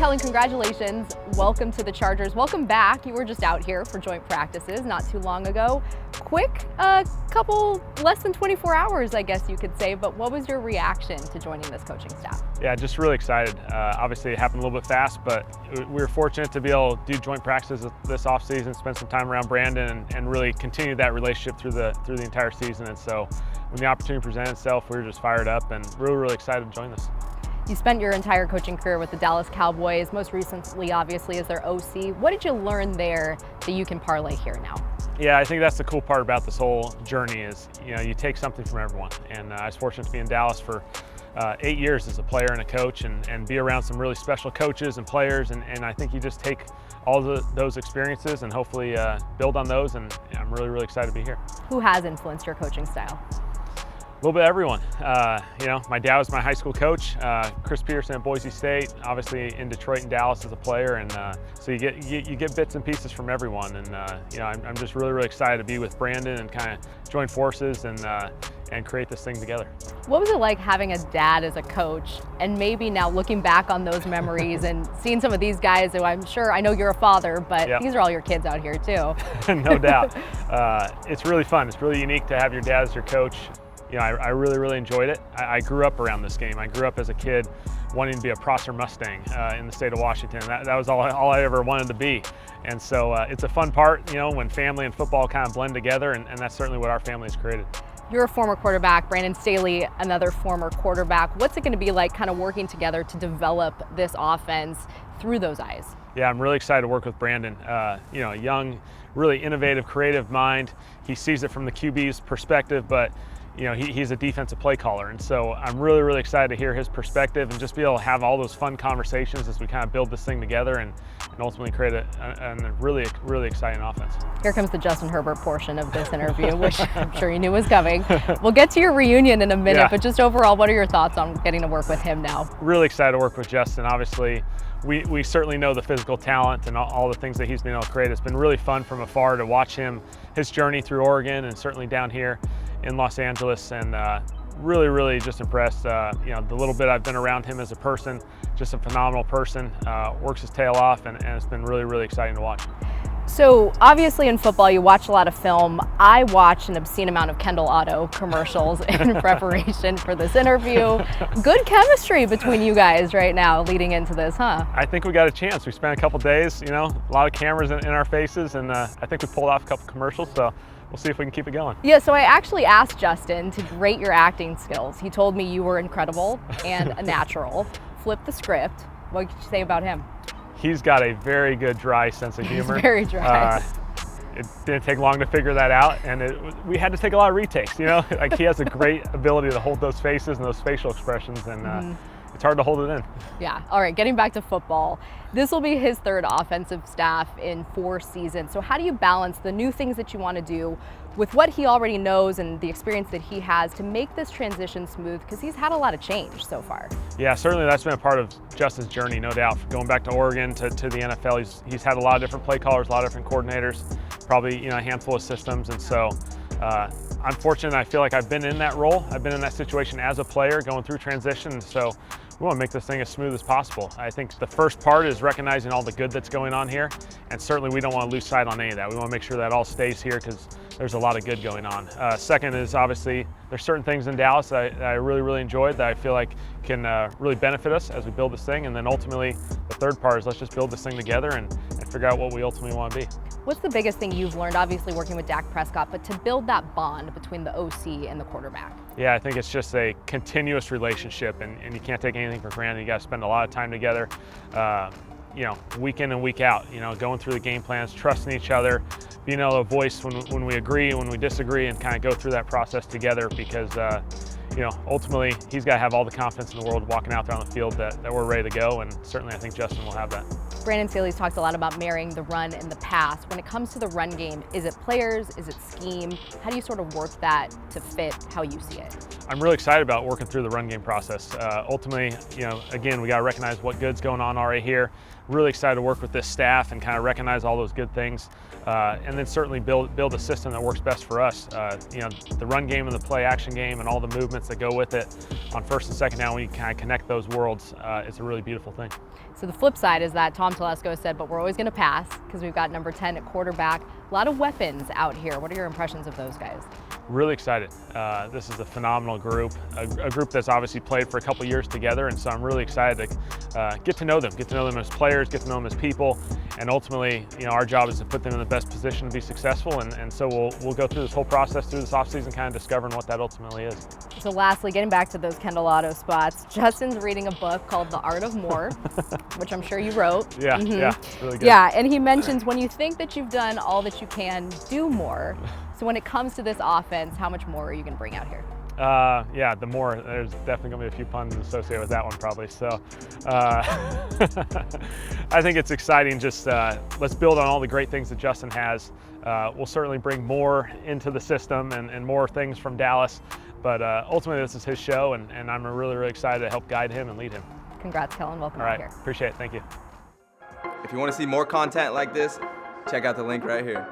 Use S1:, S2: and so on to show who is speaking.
S1: Kellen, congratulations. Welcome to the Chargers. Welcome back. You were just out here for joint practices not too long ago. Quick, couple, less than 24 hours, I guess you could say, but what was your reaction to joining this coaching staff?
S2: Yeah, just really excited. Obviously it happened a little bit fast, but we were fortunate to be able to do joint practices this offseason, spend some time around Brandon and really continue that relationship through the entire season. And so when the opportunity presented itself, we were just fired up and really excited to join this.
S1: You spent your entire coaching career with the Dallas Cowboys, most recently obviously as their OC. What did you learn there that you can parlay here now?
S2: Yeah, I think that's the cool part about this whole journey is, you take something from everyone. And I was fortunate to be in Dallas for 8 years as a player and a coach and be around some really special coaches and players. And I think you just take all those experiences and hopefully build on those. And I'm really excited to be here.
S1: Who has influenced your coaching style?
S2: A little bit of everyone. My dad was my high school coach, Chris Peterson at Boise State, obviously in Detroit and Dallas as a player, and so you get bits and pieces from everyone. And I'm just really excited to be with Brandon and kind of join forces and create this thing together.
S1: What was it like having a dad as a coach, and maybe now looking back on those memories and seeing some of these guys who I know you're a father, but
S2: Yep.
S1: These are all your kids out here too.
S2: No doubt. It's really fun. It's really unique to have your dad as your coach. I really enjoyed it. I grew up around this game. I grew up as a kid wanting to be a Prosser Mustang in the state of Washington. That was all I ever wanted to be. And so it's a fun part, when family and football kind of blend together, and that's certainly what our family has created.
S1: You're a former quarterback, Brandon Staley, another former quarterback. What's it going to be like kind of working together to develop this offense through those eyes?
S2: Yeah, I'm really excited to work with Brandon. A young, really innovative, creative mind. He sees it from the QB's perspective, but he's a defensive play caller, and so I'm really excited to hear his perspective and just be able to have all those fun conversations as we kind of build this thing together and ultimately create a really exciting offense.
S1: Here comes the Justin Herbert portion of this interview, which I'm sure you knew was coming. We'll get to your reunion in a minute,
S2: Yeah.
S1: But just overall, what are your thoughts on getting to work with him now?
S2: Really excited to work with Justin. Obviously, we certainly know the physical talent and all the things that he's been able to create. It's been really fun from afar to watch his journey through Oregon and certainly down here in Los Angeles, and really just impressed. The little bit I've been around him as a person, just a phenomenal person, works his tail off, and it's been really exciting to watch.
S1: So obviously in football you watch a lot of film. I watched an obscene amount of Kendall Auto commercials in preparation for this interview. Good chemistry between you guys right now leading into this, huh?
S2: I think we got a chance. We spent a couple days, a lot of cameras in our faces, and I think we pulled off a couple commercials, so we'll see if we can keep it going.
S1: Yeah, so I actually asked Justin to rate your acting skills. He told me you were incredible and a natural. Flip the script. What could you say about him?
S2: He's got a very good dry sense of humor.
S1: He's very dry.
S2: It didn't take long to figure that out, and we had to take a lot of retakes. Like he has a great ability to hold those faces and those facial expressions, and it's hard to hold it in.
S1: Yeah. All right, getting back to football. This will be his third offensive staff in 4 seasons. So how do you balance the new things that you want to do with what he already knows and the experience that he has to make this transition smooth? Because he's had a lot of change so far.
S2: Yeah, certainly that's been a part of Justin's journey, no doubt. Going back to Oregon to the NFL, he's had a lot of different play callers, a lot of different coordinators, probably a handful of systems, and so I'm fortunate. I feel like I've been in that role. I've been in that situation as a player going through transition, so we want to make this thing as smooth as possible. I think the first part is recognizing all the good that's going on here, and certainly we don't want to lose sight on any of that. We want to make sure that all stays here because there's a lot of good going on. Second is obviously there's certain things in Dallas that I really enjoyed that I feel like can really benefit us as we build this thing, and then ultimately the third part is let's just build this thing together and figure out what we ultimately want to be.
S1: What's the biggest thing you've learned, obviously working with Dak Prescott, but to build that bond between the OC and the quarterback?
S2: Yeah, I think it's just a continuous relationship, and you can't take anything for granted. You got to spend a lot of time together, week in and week out, going through the game plans, trusting each other, being able to voice when we agree, when we disagree, and kind of go through that process together because, ultimately he's got to have all the confidence in the world walking out there on the field that we're ready to go, and certainly I think Justin will have that.
S1: Brandon Staley's talked a lot about marrying the run and the pass. When it comes to the run game, is it players, is it scheme? How do you sort of work that to fit how you see it?
S2: I'm really excited about working through the run game process. Ultimately, again, we got to recognize what good's going on already here. Really excited to work with this staff and kind of recognize all those good things, and then certainly build a system that works best for us. The run game and the play action game and all the movements that go with it on first and second down, when you kind of connect those worlds, it's a really beautiful thing.
S1: So the flip side is that Tom Telesco said, but we're always going to pass because we've got number 10 at quarterback. A lot of weapons out here. What are your impressions of those guys?
S2: Really excited. This is a phenomenal group, a group that's obviously played for a couple years together, and so I'm really excited to get to know them as players, get to know them as people, and ultimately, our job is to put them in the best position to be successful, and so we'll go through this whole process through this offseason, kind of discovering what that ultimately is.
S1: So lastly, getting back to those Kendall Auto spots, Justin's reading a book called The Art of More, which I'm sure you wrote.
S2: Yeah, yeah, really good.
S1: Yeah, and he mentions when you think that you've done all that you can, do more. So when it comes to this offense, how much more are you going to bring out here?
S2: Yeah, the more, there's definitely going to be a few puns associated with that one probably. So I think it's exciting. Just let's build on all the great things that Justin has. We'll certainly bring more into the system and more things from Dallas. But ultimately, this is his show, and I'm really, really excited to help guide him and lead him.
S1: Congrats, Kellen. Welcome
S2: all right,
S1: here.
S2: Appreciate it. Thank you.
S3: If you want to see more content like this, check out the link right here.